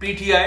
PTI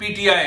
PTI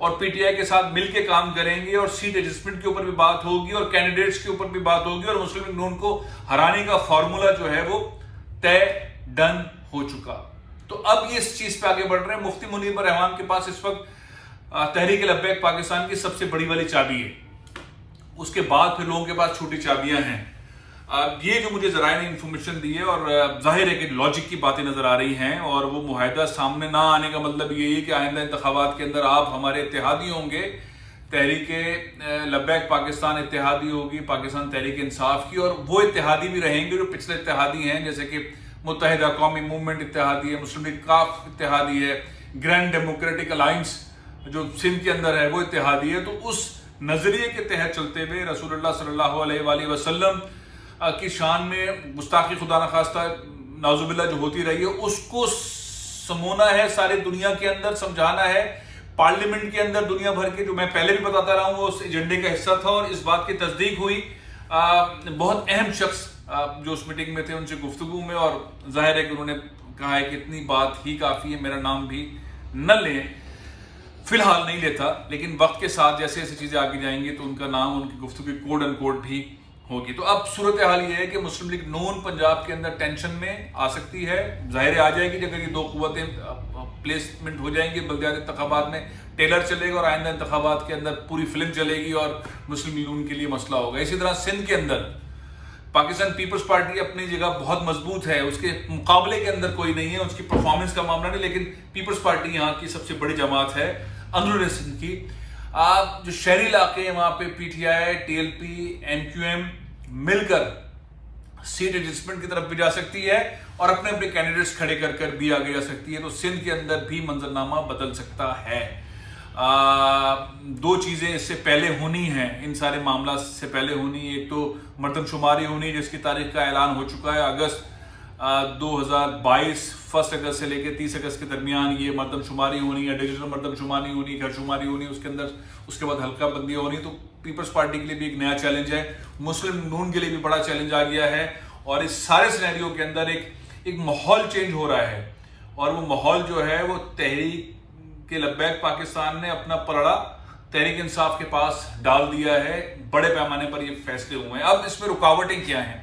اور پی T آئی کے ساتھ مل کے کام کریں گے اور سیٹ ایڈجسٹمنٹ کے اوپر بھی بات ہوگی اور کینڈیڈیٹس کے اوپر بھی بات ہوگی اور مسلم لیگ نون کو ہرانے کا فارمولا جو ہے وہ طے ڈن ہو چکا. تو اب یہ اس چیز پہ آگے بڑھ رہے ہیں. مفتی منیب الرحمان کے پاس اس وقت تحریک لبیک پاکستان کی سب سے بڑی والی چابی ہے. اس کے بعد پھر لوگوں کے پاس چھوٹی چابیاں ہیں. یہ جو مجھے ذرائع نے انفارمیشن دی ہے اور ظاہر ہے کہ لاجک کی باتیں نظر آ رہی ہیں اور وہ معاہدہ سامنے نہ آنے کا مطلب یہی ہے کہ آئندہ انتخابات کے اندر آپ ہمارے اتحادی ہوں گے. تحریک لبیک پاکستان اتحادی ہوگی پاکستان تحریک انصاف کی, اور وہ اتحادی بھی رہیں گے جو پچھلے اتحادی ہیں, جیسے کہ متحدہ قومی موومنٹ اتحادی ہے, مسلم لیگ کاف اتحادی ہے, گرینڈ ڈیموکریٹک الائنس جو سندھ کے اندر ہے وہ اتحادی ہے. تو اس نظریے کے تحت چلتے ہوئے رسول اللہ صلی اللہ علیہ وآلہ وسلم کی شان میں گستاخی خدا نخواستہ نعوذ باللہ جو ہوتی رہی ہے اس کو سمونا ہے ساری دنیا کے اندر, سمجھانا ہے پارلیمنٹ کے اندر. دنیا بھر کے جو میں پہلے بھی بتاتا رہا ہوں وہ اس ایجنڈے کا حصہ تھا اور اس بات کی تصدیق ہوئی. بہت اہم شخص جو اس میٹنگ میں تھے ان سے گفتگو میں, اور ظاہر ہے کہ انہوں نے کہا ہے کہ اتنی بات ہی کافی ہے, میرا نام بھی نہ لیں. فی الحال نہیں لیتا, لیکن وقت کے ساتھ جیسے ایسی چیزیں آگے جائیں گی تو ان کا نام ان کی گفتگو کوڈ ان کوڈ بھی ہوگی. تو اب صورتحال یہ ہے کہ مسلم لیگ نون پنجاب کے اندر ٹینشن میں آ سکتی ہے. ظاہر آ جائے گی اگر یہ دو قوتیں پلیسمنٹ ہو جائیں گی بلدیات انتخابات میں, ٹیلر چلے گا اور آئندہ انتخابات کے اندر پوری فلم چلے گی اور مسلم لیگ نون کے لیے مسئلہ ہوگا. اسی طرح سندھ کے اندر پاکستان پیپلز پارٹی اپنی جگہ بہت مضبوط ہے, اس کے مقابلے کے اندر کوئی نہیں ہے, اس کی پرفارمنس کا معاملہ نہیں, لیکن پیپلز پارٹی یہاں کی سب سے بڑی جماعت ہے اندرون سندھ کی. آپ جو شہری علاقے ہیں وہاں پہ P T I, T L P, M Q M مل کر سیٹ ایڈجسٹمنٹ کی طرف بھی جا سکتی ہے اور اپنے اپنے کینڈیڈیٹس کھڑے کر کر بھی آگے جا سکتی ہے. تو سندھ کے اندر بھی منظرنامہ بدل سکتا ہے. دو چیزیں اس سے پہلے ہونی ہیں, ان سارے معاملات سے پہلے ہونی. ایک تو مردم شماری ہونی جس کی تاریخ کا اعلان ہو چکا ہے, اگست 2022 1 اگست سے لے کے 30 اگست کے درمیان یہ مردم شماری ہونی ہے. ڈیجیٹل مردم شماری ہونی, گھر شماری ہونی, اس کے اندر اس کے بعد حلقہ بندی ہونی. تو پیپلز پارٹی کے لیے بھی ایک نیا چیلنج ہے, مسلم نون کے لیے بھی بڑا چیلنج آ گیا ہے. اور اس سارے سینیریو کے اندر ایک ماحول چینج ہو رہا ہے, اور وہ ماحول جو ہے وہ تحریک کے لبیک پاکستان نے اپنا پلڑا تحریک انصاف کے پاس ڈال دیا ہے. بڑے پیمانے پر یہ فیصلے ہوئے ہیں. اب اس میں رکاوٹیں کیا ہیں؟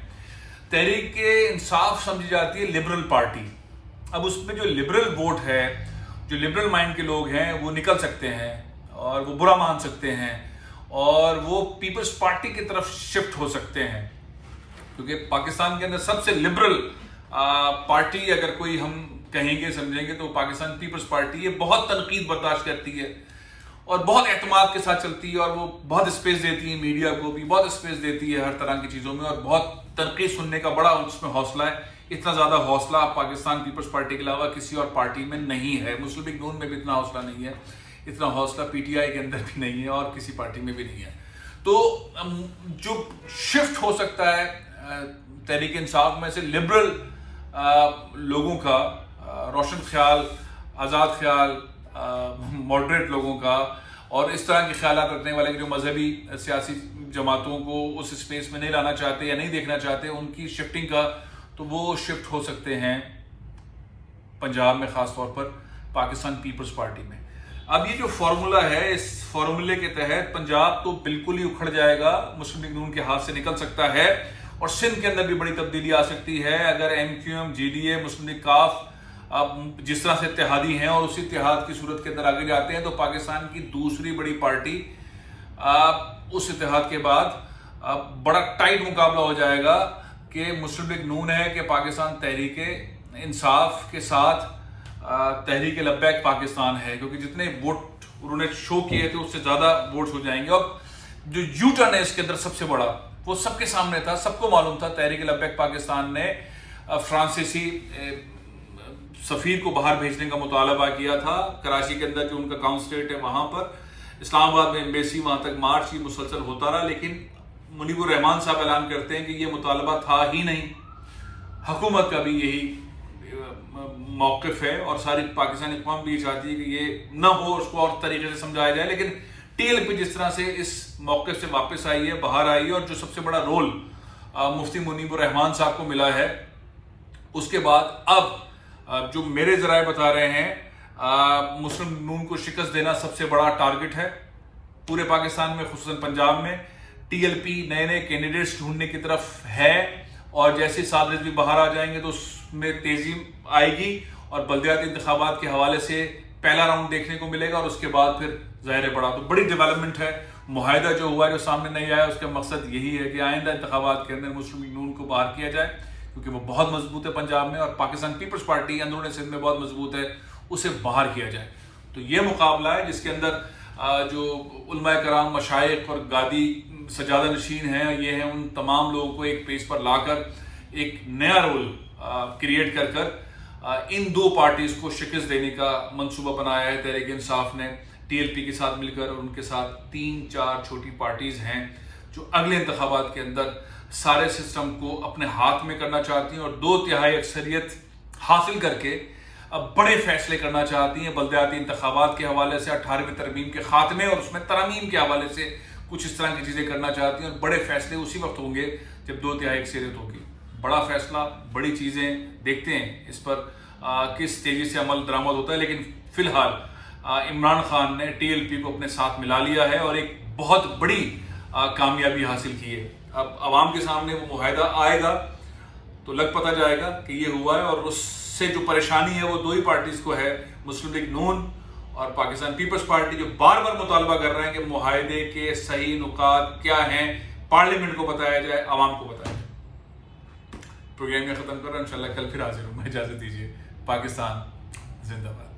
تحریک انصاف سمجھی جاتی ہے لبرل پارٹی. اب اس میں جو لبرل ووٹ ہے, جو لبرل مائنڈ کے لوگ ہیں وہ نکل سکتے ہیں اور وہ برا مان سکتے ہیں اور وہ پیپلز پارٹی کی طرف شفٹ ہو سکتے ہیں, کیونکہ پاکستان کے اندر سب سے لبرل پارٹی اگر کوئی ہم کہیں گے سمجھیں گے تو پاکستان پیپلز پارٹی ہے. بہت تنقید برداشت کرتی ہے اور بہت اعتماد کے ساتھ چلتی ہے اور وہ بہت اسپیس دیتی ہے, میڈیا کو بھی بہت اسپیس دیتی ہے ہر طرح کی چیزوں میں, اور بہت تنقید سننے کا بڑا اس میں حوصلہ ہے. اتنا زیادہ حوصلہ پاکستان پیپلز پارٹی کے علاوہ کسی اور پارٹی میں نہیں ہے. مسلم لیگ نون میں بھی اتنا حوصلہ نہیں ہے, اتنا حوصلہ پی ٹی آئی کے اندر بھی نہیں ہے اور کسی پارٹی میں بھی نہیں ہے. تو جو شفٹ ہو سکتا ہے تحریک انصاف میں سے لبرل لوگوں کا, روشن خیال, آزاد خیال, ماڈریٹ لوگوں کا, اور اس طرح کے خیالات رکھنے والے جو مذہبی سیاسی جماعتوں کو اس اسپیس میں نہیں لانا چاہتے یا نہیں دیکھنا چاہتے, ان کی شفٹنگ کا تو وہ شفٹ ہو سکتے ہیں پنجاب میں, خاص طور پر پاکستان پیپلز پارٹی میں. اب یہ جو فارمولا ہے, اس فارمولے کے تحت پنجاب تو بالکل ہی اکھڑ جائے گا, مسلم لیگ نون کے ہاتھ سے نکل سکتا ہے, اور سندھ کے اندر بھی بڑی تبدیلی آ سکتی ہے اگر M Q M, G D A, Muslim League کاف جس طرح سے اتحادی ہیں اور اسی اتحاد کی صورت کے اندر آگے جاتے ہیں تو پاکستان کی دوسری بڑی پارٹی اس اتحاد کے بعد بڑا ٹائٹ مقابلہ ہو جائے گا کہ مسلم لیگ نون ہے کہ پاکستان تحریک انصاف کے ساتھ تحریک لبیک پاکستان ہے, کیونکہ جتنے ووٹ انہوں نے شو کیے تھے اس سے زیادہ ووٹس ہو جائیں گے. اب جو یو ٹرن ہے اس کے اندر سب سے بڑا وہ سب کے سامنے تھا, سب کو معلوم تھا. تحریک لبیک پاکستان نے فرانسیسی سفیر کو باہر بھیجنے کا مطالبہ کیا تھا. کراچی کے اندر جو ان کا کانسلیٹ ہے وہاں پر, اسلام آباد میں ایمبیسی, وہاں تک مارچ ہی مسلسل ہوتا رہا, لیکن منیب الرحمان صاحب اعلان کرتے ہیں کہ یہ مطالبہ تھا ہی نہیں. حکومت کا بھی یہی موقف ہے اور ساری پاکستانی قوم بھی یہ چاہتی ہے کہ یہ نہ ہو, اس کو اور طریقے سے سمجھایا جائے. لیکن ٹی ایل پی جس طرح سے اس موقف سے واپس آئی ہے, باہر آئی ہے, اور جو سب سے بڑا رول مفتی منیب الرحمان صاحب کو ملا ہے, اس کے بعد اب جو میرے ذرائع بتا رہے ہیں مسلم نون کو شکست دینا سب سے بڑا ٹارگٹ ہے پورے پاکستان میں، خصوصاً پنجاب میں۔ ٹی ایل پی نئے نئے کینڈیڈیٹس ڈھونڈنے کی طرف ہے، اور جیسے صادرات بھی باہر آ جائیں گے تو اس میں تیزی آئے گی، اور بلدیاتی انتخابات کے حوالے سے پہلا راؤنڈ دیکھنے کو ملے گا، اور اس کے بعد پھر ظاہر بڑا تو بڑی ڈیولپمنٹ ہے۔ معاہدہ جو ہوا ہے، جو سامنے نہیں آیا، اس کا مقصد یہی ہے کہ آئندہ انتخابات کے اندر مسلم لیگ نون کو باہر کیا جائے، کیونکہ وہ بہت مضبوط ہے پنجاب میں، اور پاکستان پیپلز پارٹی اندرون سندھ میں بہت مضبوط ہے، اسے باہر کیا جائے۔ تو یہ مقابلہ ہے جس کے اندر جو علماء کرام، مشائخ اور گادی سجادہ نشین ہیں، یہ ہیں، ان تمام لوگوں کو ایک پیج پر لا کر ایک نیا رول کریٹ کر کر ان دو پارٹیز کو شکست دینے کا منصوبہ بنایا ہے تحریک انصاف نے، ٹی ایل پی کے ساتھ مل کر، اور ان کے ساتھ 3-4 چھوٹی پارٹیز ہیں جو اگلے انتخابات کے اندر سارے سسٹم کو اپنے ہاتھ میں کرنا چاہتی ہیں، اور 2/3 اکثریت حاصل کر کے اب بڑے فیصلے کرنا چاہتی ہیں بلدیاتی انتخابات کے حوالے سے، 18ویں ترمیم کے خاتمے اور اس میں ترامیم کے حوالے سے کچھ اس طرح کی چیزیں کرنا چاہتی ہیں، اور بڑے فیصلے اسی وقت ہوں گے جب 2/3 اکثریت ہوگی۔ بڑا فیصلہ، بڑی چیزیں، دیکھتے ہیں اس پر کس تیزی سے عمل درآمد ہوتا ہے، لیکن فی الحال عمران خان نے ٹی ایل پی کو اپنے ساتھ ملا لیا ہے اور ایک بہت بڑی کامیابی حاصل کی ہے۔ اب عوام کے سامنے وہ معاہدہ آئے گا تو لگ پتہ جائے گا کہ یہ ہوا ہے، اور اس سے جو پریشانی ہے وہ دو ہی پارٹیز کو ہے، مسلم لیگ نون اور پاکستان پیپلز پارٹی، جو بار بار مطالبہ کر رہے ہیں کہ معاہدے کے صحیح نکات کیا ہیں، پارلیمنٹ کو بتایا جائے، عوام کو بتایا جائے۔ پروگرام میں ختم کر رہا ہوں، انشاءاللہ کل پھر حاضر ہوں میں، اجازت دیجیے۔ پاکستان زندہ باد۔